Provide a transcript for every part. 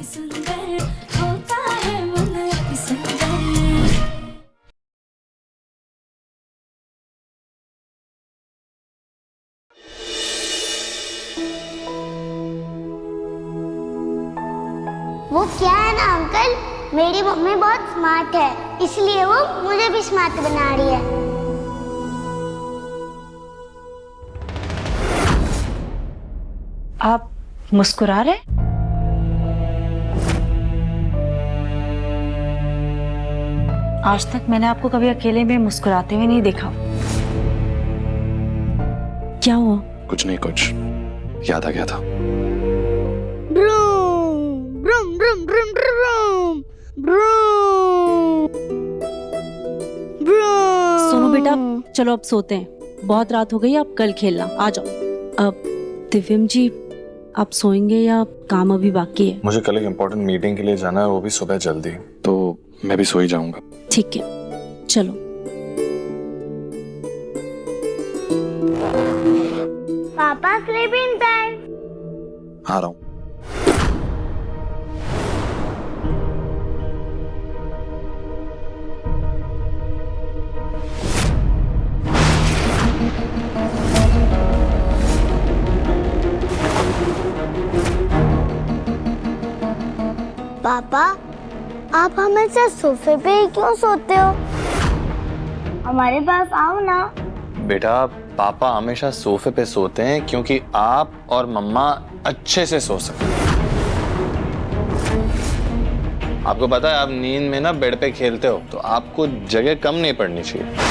सुंदर होता है मन अति सुंदर। वो क्या है ना अंकल, मेरी मम्मी बहुत स्मार्ट है, इसलिए वो मुझे भी स्मार्ट बना रही है। आप मुस्कुरा रहे? आज तक मैंने आपको कभी अकेले में मुस्कुराते हुए नहीं देखा। क्या हुआ? कुछ नहीं, कुछ याद आ गया था। Vroom vroom vroom vroom vroom vroom vroom. सुनो बेटा, चलो अब सोते हैं, बहुत रात हो गई, आप कल खेलना आ जाओ। अब दिव्यम जी, आप सोएंगे या काम अभी बाकी है? मुझे कल एक इम्पोर्टेंट मीटिंग के लिए जाना है, वो भी सुबह जल्दी, तो मैं भी सो ही जाऊंगा। ठीक है, चलो। पापा स्लीपिंग टाइम। आ रहा हूँ। पापा, आप हमेशा सोफे पे ही क्यों सोते हो? हमारे पास आओ ना। बेटा, पापा हमेशा सोफे पे सोते हैं क्योंकि आप और मम्मा अच्छे से सो सकें। आपको पता है, आप नींद में ना बेड पे खेलते हो, तो आपको जगह कम नहीं पड़नी चाहिए।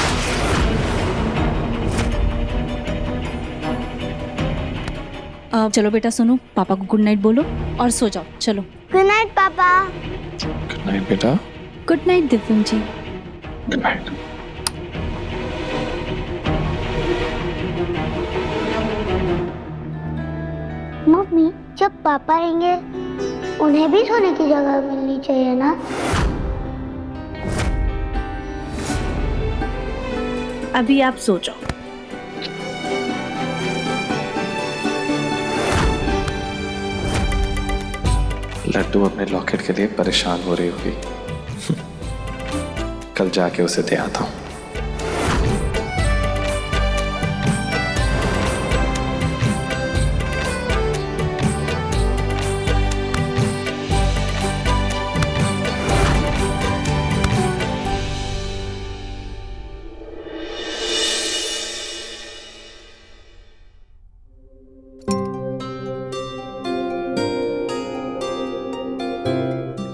चलो बेटा, सुनो, पापा को गुड नाइट बोलो और सो जाओ। चलो, good night papa. Good night बेटा। Good night Divyam ji. Good night. Mummy, जब पापा आएंगे उन्हें भी सोने की जगह मिलनी चाहिए ना? अभी आप सो जाओ। लड्डू अपने लॉकेट के लिए परेशान हो रही होगी। कल जाके उसे दे आता हूँ।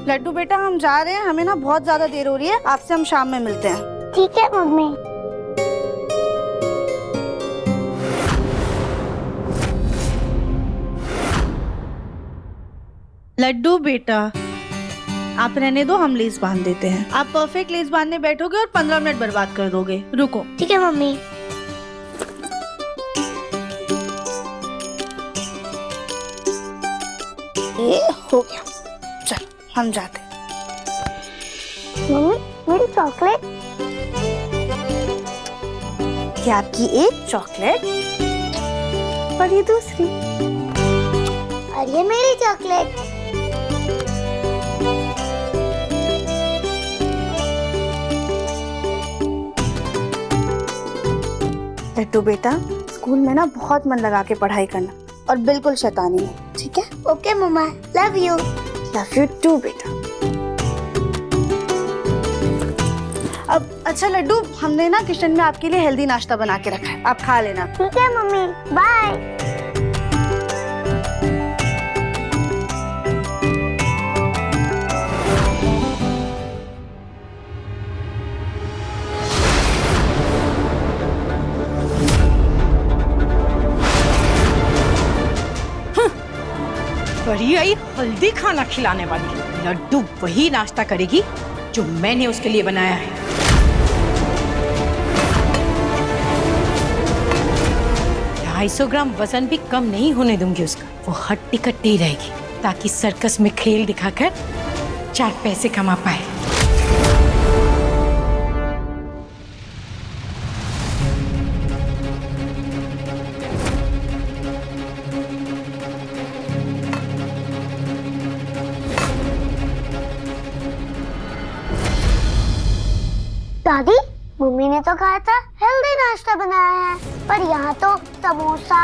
लड्डू बेटा, हम जा रहे हैं, हमें ना बहुत ज्यादा देर हो रही है, आपसे हम शाम में मिलते हैं। ठीक है मम्मी। लड्डू बेटा, आप रहने दो, हम लेस बांध देते हैं। आप परफेक्ट लेस बांधने बैठोगे और 15 मिनट बर्बाद कर दोगे। रुको। ठीक है मम्मी। ये हो गया, चलो हम जाते हैं। मम्मी, मेरी चॉकलेट। ये आपकी एक चॉकलेट और ये दूसरी। और ये मेरी चॉकलेट। लड्डू बेटा, स्कूल में ना बहुत मन लगा के पढ़ाई करना और बिल्कुल शैतानी नहीं, ठीक है? ओके मम्मा, love you. Love you too बेटा। अब अच्छा लड्डू, हमने ना किचन में आपके लिए हेल्दी नाश्ता बना के रखा है, आप खा लेना। ठीक है मम्मी, बाय। बड़ी आई हल्दी खाना खिलाने वाली। लड्डू वही नाश्ता करेगी जो मैंने उसके लिए बनाया है। 250 ग्राम वजन भी कम नहीं होने दूंगी उसका। वो हट्टी कट्टी रहेगी ताकि सर्कस में खेल दिखाकर 4 पैसे कमा पाए। दादी, मम्मी ने तो कहा था हेल्दी नाश्ता बनाया है, पर यहाँ तो समोसा,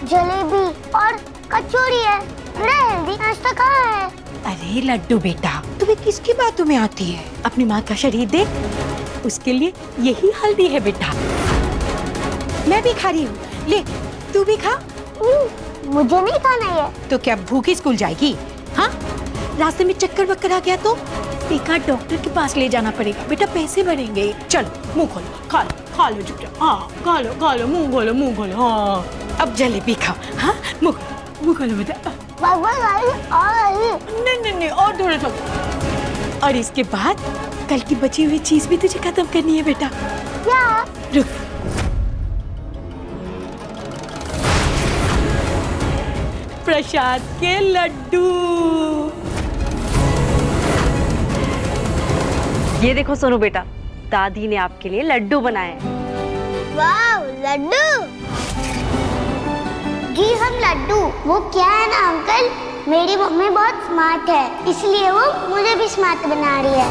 जलेबी और कचौड़ी है। मेरा हेल्दी नाश्ता कहाँ है? अरे लड्डू बेटा, तुम्हें किसकी बातों में आती है? अपनी माँ का शरीर देख, उसके लिए यही हल्दी है बेटा। मैं भी खा रही हूँ, ले तू भी खा। मुझे नहीं खाना ये। तो क्या भूखी स्कूल जाएगी? हाँ, रास्ते में चक्कर वक्कर आ गया तो एक आध डॉक्टर के पास ले जाना पड़ेगा बेटा, पैसे बढ़ेंगे। चलो मुंह खोलो, खा लो चुपचाप। हाँ खा लो, मुंह खोलो। हाँ अब जलेबी खाओ। हाँ मुंह खोलो बेटा। नहीं और थोड़ा सा। और इसके बाद कल की बची हुई चीज भी तुझे खत्म करनी है बेटा। क्या? रुक, प्रसाद के लड्डू। ये देखो सोनू बेटा, दादी ने आपके लिए लड्डू बनाए हैं। वाव, लड्डू। जी हम लड्डू। वो क्या है ना अंकल, मेरी मम्मी बहुत स्मार्ट है, इसलिए वो मुझे भी स्मार्ट बना रही है।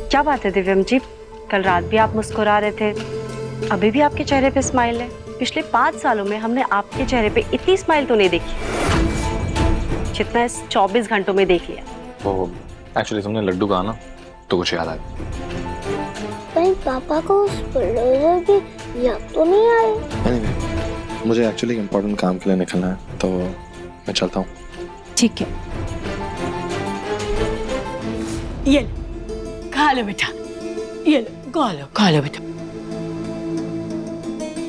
क्या बात है दिव्यम जी, कल रात भी आप मुस्कुरा रहे थे, अभी भी आपके चेहरे पे स्माइल है। पिछले 5 सालों में हमने आपके चेहरे पे इतनी स्माइल तो नहीं देखी जितना इस 24 घंटों में देख लिया। तो एक्चुअली तुमने लड्डू कहा ना, तो कुछ याद आया। कहीं पापा को उस बुलडोजर की याद तो नहीं आई? Anyway, मुझे एक्चुअली इम्पोर्टेंट काम के लिए निकलना है, तो मैं चलता हूँ। ठीक है, ये खा लो बेटा, ये खा लो बेटा।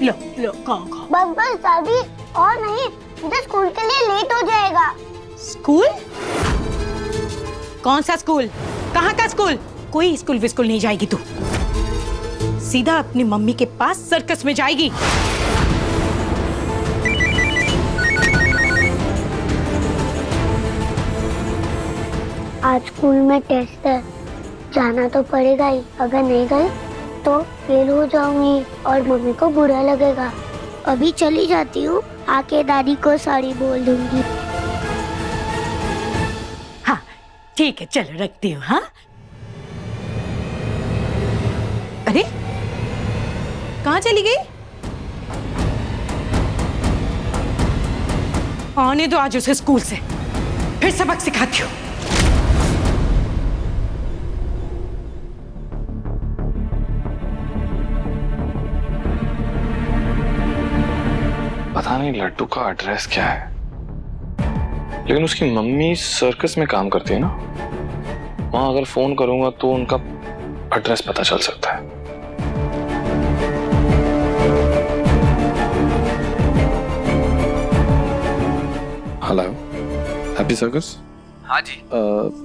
लो खाओ। बस दादी, और नहीं, मुझे स्कूल के लिए लेट हो जाएगा। स्कूल? कौन सा स्कूल? कहाँ का स्कूल? कोई स्कूल विस्कूल नहीं जाएगी तू, सीधा अपनी मम्मी के पास सर्कस में जाएगी। आज स्कूल में टेस्ट है, जाना तो पड़ेगा ही। अगर नहीं गई तो फेल हो जाऊंगी और मम्मी को बुरा लगेगा। अभी चली जाती हूँ, आके दादी को सॉरी बोल दूंगी। हाँ ठीक है, चलो रखती हूँ। हाँ, अरे कहाँ चली गई? आने दो आज उसे स्कूल से, फिर सबक सिखाती हूँ। पता नहीं लड्डू का एड्रेस क्या है, लेकिन उसकी मम्मी सर्कस में काम करती है ना, वहां अगर फोन करूंगा तो उनका एड्रेस पता चल सकता है। Hello, happy circus. हाँ जी।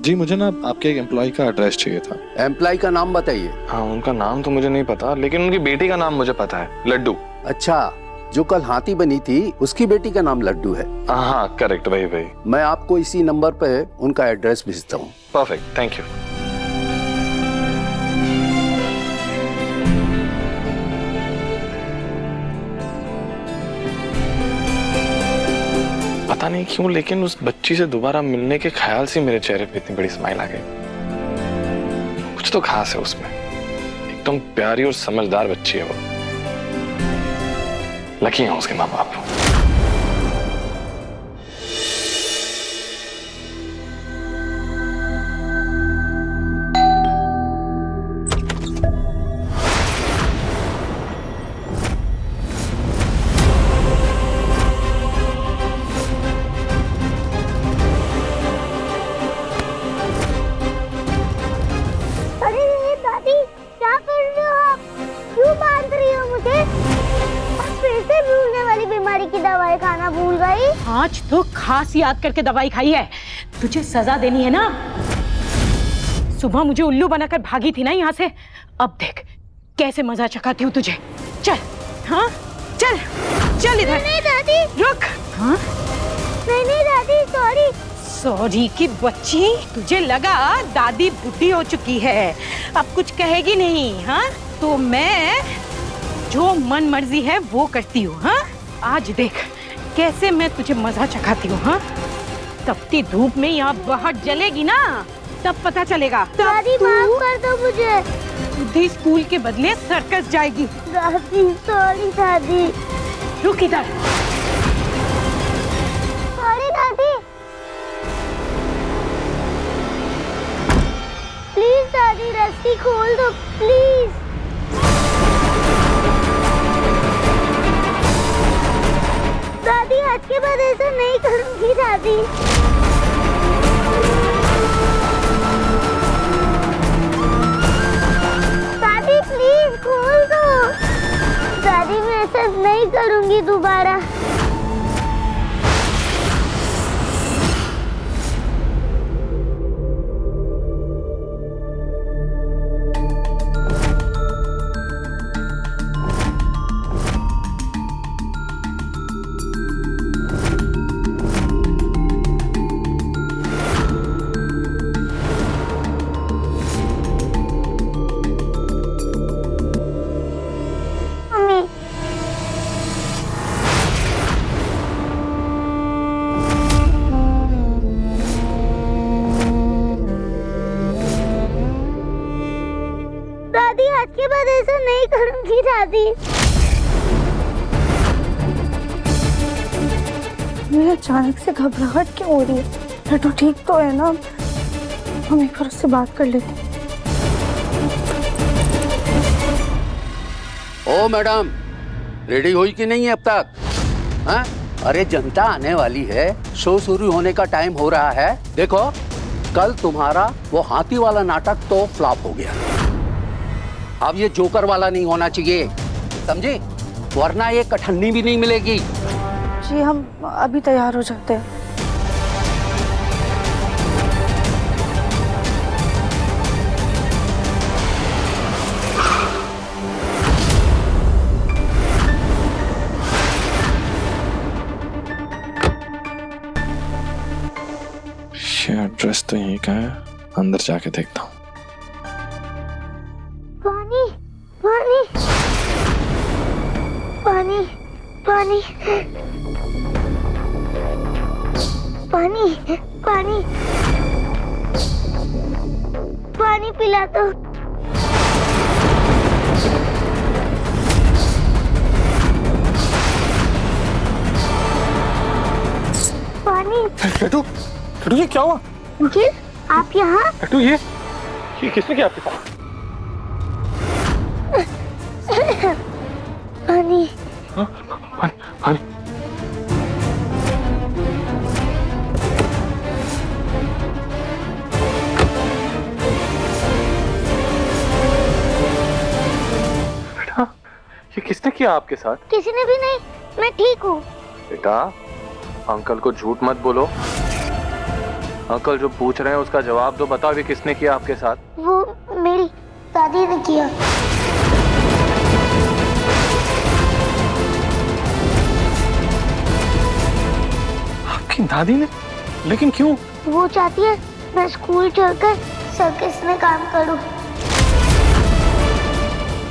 जी मुझे ना आपके एक एम्प्लॉय का एड्रेस चाहिए था। एम्प्लॉय का नाम बताइए। हाँ, उनका नाम तो मुझे नहीं पता, लेकिन उनकी बेटी का नाम मुझे पता है, लड्डू। अच्छा, जो कल हाथी बनी थी उसकी बेटी का नाम लड्डू है। हाँ करेक्ट, वही। मैं आपको इसी नंबर पे उनका एड्रेस भेजता हूँ। Perfect, thank you. पता नहीं क्यों, लेकिन उस बच्ची से दोबारा मिलने के ख्याल से मेरे चेहरे पे इतनी बड़ी स्माइल आ गई। कुछ तो खास है उसमें, एकदम प्यारी और समझदार बच्ची है वो। लकी हैं उसके माँ बाप। खाना भूल गई। आज तो खास याद करके दवाई खाई है, तुझे सजा देनी है ना। सुबह मुझे उल्लू बनाकर भागी थी ना यहाँ से, अब देख कैसे मजा चखाती हूँ तुझे। चल, हाँ चल चल इधर। नहीं दादी, रुक। हाँ नहीं दादी, सॉरी। सॉरी की बच्ची, तुझे लगा दादी बुढ़ी हो चुकी है, अब कुछ कहेगी नहीं। हाँ तो मैं जो मन मर्जी है वो करती हूँ। हाँ, आज देख कैसे मैं तुझे मजा चखाती हूँ। हाँ, तपती धूप में यहाँ बाहर जलेगी ना, तब पता चलेगा। दादी माफ कर दो मुझे। बुद्धि स्कूल के बदले सर्कस जाएगी। दादी सॉरी दादी। रुक इधर। सॉरी दादी। प्लीज दादी रस्सी खोल दो प्लीज। दादी आज के बाद ऐसा नहीं करूंगी दादी। दादी प्लीज खोल दो। दादी मैं ऐसा नहीं करूंगी दोबारा। दादी आज के बाद ऐसा नहीं करूंगी दादी। मुझे अचानक से घबराहट क्यों हो रही है? लड्डू ठीक तो है ना? हम एक बार उससे बात कर लेते हैं। ओ मैडम, रेडी हुई कि नहीं है अब तक? हाँ? अरे जनता आने वाली है, शो शुरू होने का टाइम हो रहा है। देखो कल तुम्हारा वो हाथी वाला नाटक तो फ्लॉप हो गया, अब ये जोकर वाला नहीं होना चाहिए, समझे? वरना ये कठन्नी भी नहीं मिलेगी। जी हम अभी तैयार हो जाते हैं। ये एड्रेस तो यहीं का है, अंदर जाके देखता हूँ। पानी पानी पानी पानी पानी पानी पानी पिला दो। पानी। लड्डू, लड्डू ये क्या हुआ? अंकिल आप यहाँ? लड्डू ये किसने किया आपके साथ? पानी। हाँ? पानी पानी। बेटा ये किसने किया आपके साथ? किसी ने भी नहीं, मैं ठीक हूँ। बेटा अंकल को झूठ मत बोलो, अंकल जो पूछ रहे हैं उसका जवाब दो। बताओ ये किसने किया आपके साथ? वो मेरी दादी ने किया। आपकी दादी ने? लेकिन क्यों? वो चाहती है मैं स्कूल छोड़कर सर्कस में काम करूं।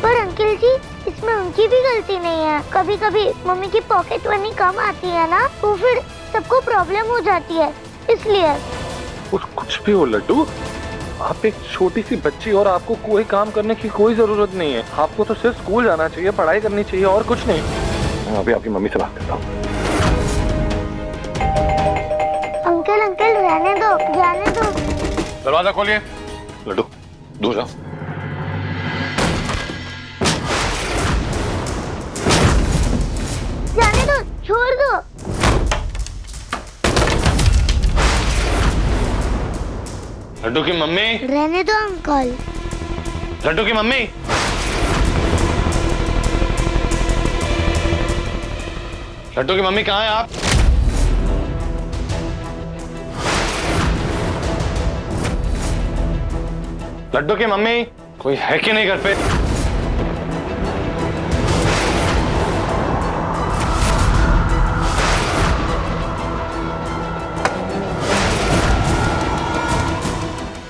पर अंकल जी इसमें उनकी भी गलती नहीं है। कभी कभी मम्मी की पॉकेट मनी कम आती है ना, तो फिर सबको प्रॉब्लम हो जाती है, इसलिए। कुछ भी हो लड्डू, आप एक छोटी सी बच्ची और आपको कोई काम करने की कोई जरूरत नहीं है। आपको तो सिर्फ स्कूल जाना चाहिए, पढ़ाई करनी चाहिए और कुछ नहीं। मैं अभी आपकी मम्मी से बात करता हूँ। अंकल अंकल रहने दो, जाने दो। दरवाजा खोलिए। लड्डू दूर जाओ। जाने दो, छोड़ दो। लड्डू की मम्मी। रहने दो अंकल। लड्डू की मम्मी। लड्डू की मम्मी कहाँ है आप? लड्डू की मम्मी कोई है कि नहीं घर पे?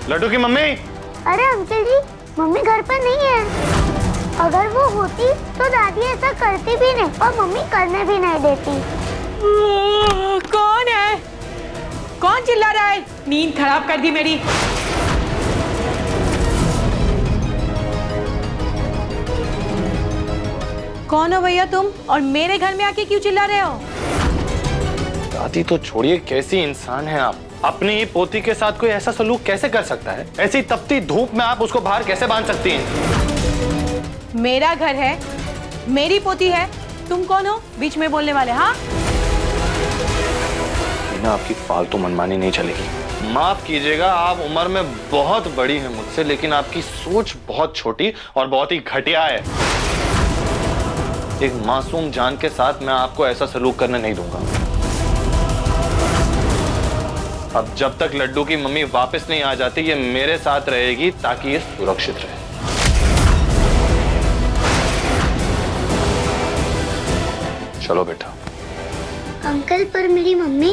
लड्डू की मम्मी। अरे अंकल जी मम्मी घर पर नहीं है। अगर वो होती तो दादी ऐसा करती भी नहीं और मम्मी करने भी नहीं देती। कौन है? कौन चिल्ला रहा है? नींद खराब कर दी मेरी। कौन हो भैया तुम, और मेरे घर में आके क्यों चिल्ला रहे हो? दादी तो छोड़िए, कैसी इंसान है आप? अपनी ही पोती के साथ कोई ऐसा सलूक कैसे कर सकता है? ऐसी तपती धूप में आप उसको बाहर कैसे बांध सकती हैं? मेरा घर है, मेरी पोती है, तुम कौन हो बीच में बोलने वाले? हाँ, ना आपकी फालतू मनमानी नहीं चलेगी। माफ कीजिएगा, आप उम्र में बहुत बड़ी हैं मुझसे, लेकिन आपकी सोच बहुत छोटी और बहुत ही घटिया है। एक मासूम जान के साथ मैं आपको ऐसा सलूक करने नहीं दूंगा। अब जब तक लड्डू की मम्मी वापस नहीं आ जाती, ये मेरे साथ रहेगी ताकि ये सुरक्षित रहे। चलो बेटा। अंकल पर मेरी मम्मी?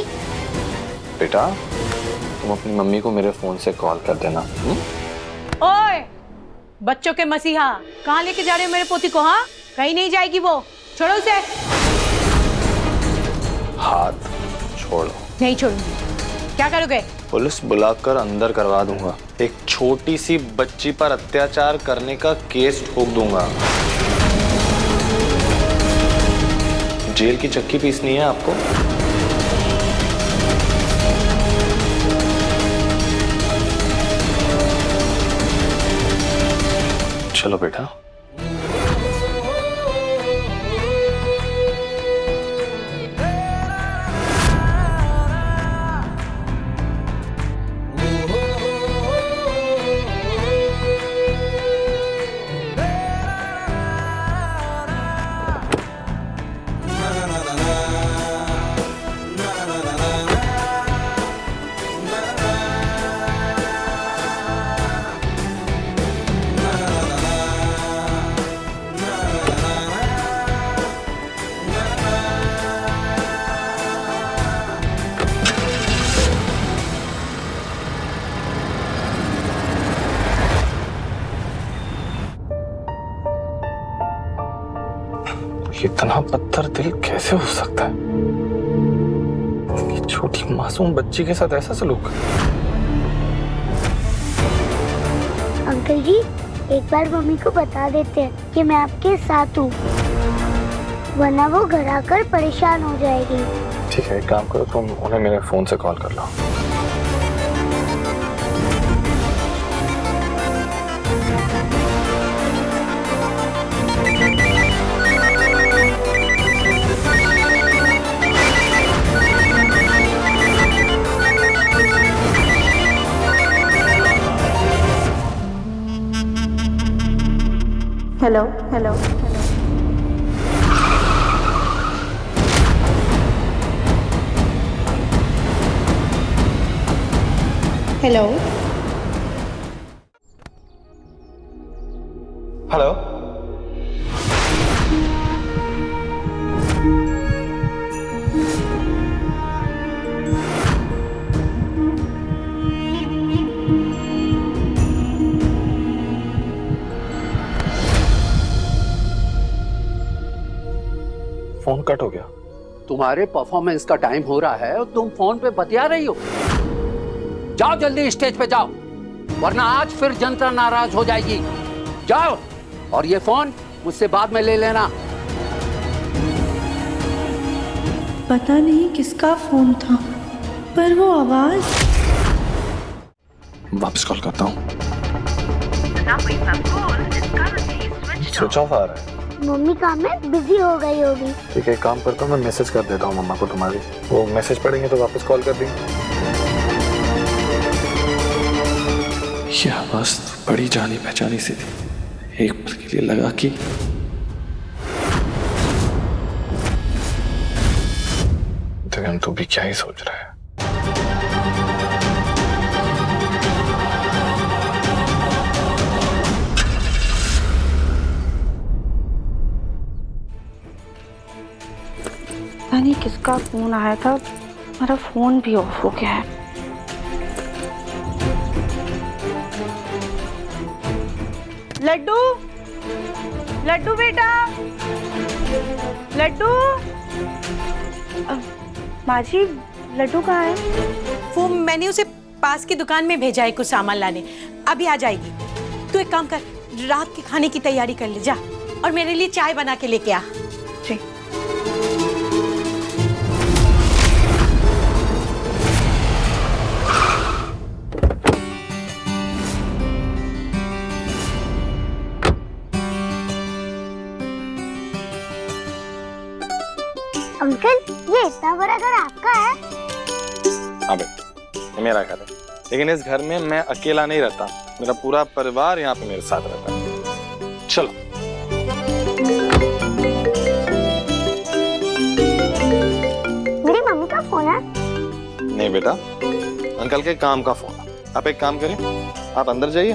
बेटा तुम अपनी मम्मी को मेरे फोन से कॉल कर देना। ओए बच्चों के मसीहा, कहाँ लेके जा रहे हो मेरे पोती को? हाँ, कहीं नहीं जाएगी वो, छोड़ो उसे। हाथ छोड़ो। नहीं छोड़ूंगी। क्या करोगे? पुलिस बुलाकर अंदर करवा दूंगा। एक छोटी सी बच्ची पर अत्याचार करने का केस ठोक दूंगा। जेल की चक्की पीसनी है आपको? चलो बेटा। इतना पत्थर दिल कैसे हो सकता है? छोटी मासूम बच्ची के साथ ऐसा सलूक। अंकल जी, एक बार मम्मी को बता देते हैं कि मैं आपके साथ हूँ, वरना वो घर आकर परेशान हो जाएगी। ठीक है, एक काम करो, तुम उन्हें मेरे फोन से कॉल कर लो। Hello hello hello hello. Phone cut हो गया। तुम्हारे परफॉर्मेंस का टाइम हो रहा है और तुम फोन पे बतिया रही हो। जाओ जल्दी स्टेज पे जाओ, वरना आज फिर जनता नाराज हो जाएगी। जाओ, और ये फोन मुझसे बाद में ले लेना। पता नहीं किसका फोन था, पर वो आवाज। वापस कॉल करता हूँ। स्विच ऑफ आ रहा है। मम्मी काम में बिजी हो गई होगी। ठीक है, काम करता हूँ, मैं मैसेज कर देता हूँ मम्मा को तुम्हारी। वो मैसेज पढ़ेंगे तो वापस कॉल कर देंगे। ये आवाज तो बड़ी जानी पहचानी सी थी। एक पल के लिए लगा कि गगन तू भी क्या ही सोच रहा है। पता नहीं किसका फोन आया था, मेरा फोन भी ऑफ हो गया है। लड्डू लड्डू बेटा, लड्डू। माँ जी, लड्डू कहाँ है? वो मैंने उसे पास की दुकान में भेजा है कुछ सामान लाने, अभी आ जाएगी। तू एक काम कर, रात के खाने की तैयारी कर ले जा, और मेरे लिए चाय बना के लेके आ। जी। अंकल, ये इतना बड़ा घर आपका है? हाँ बेटा, ये मेरा घर है, लेकिन इस घर में मैं अकेला नहीं रहता, मेरा पूरा परिवार यहाँ पे मेरे साथ रहता है। चलो। मेरी मम्मी का फोन है? नहीं बेटा, अंकल के काम का फोन है। आप एक काम करें, आप अंदर जाइए,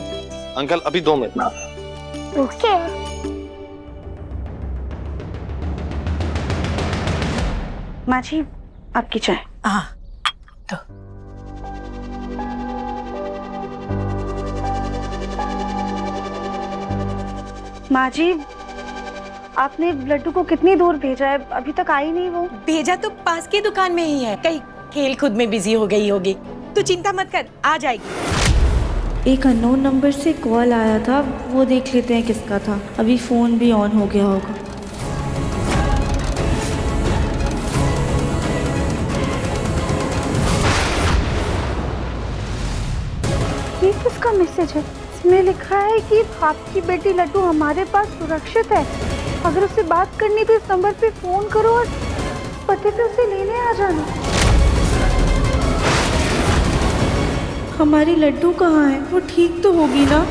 अंकल अभी 2 मिनट में आ रहे हैं। ओके। माँ जी, आपकी चाय। हाँ तो माँ जी, आपने लड्डू को कितनी दूर भेजा है? अभी तक आई नहीं वो। भेजा तो पास की दुकान में ही है, कहीं खेल खुद में बिजी हो गई होगी। तू चिंता मत कर, आ जाएगी। एक अननोन नंबर से कॉल आया था, वो देख लेते हैं किसका था। अभी फोन भी ऑन हो गया होगा। ये किसका मैसेज है? इसमें लिखा है कि आपकी बेटी लड्डू हमारे पास सुरक्षित है, अगर उससे बात करनी तो इस नंबर पे फोन करो और पते पे उसे लेने आ जाना। हमारी लड्डू कहाँ है? वो ठीक तो होगी ना?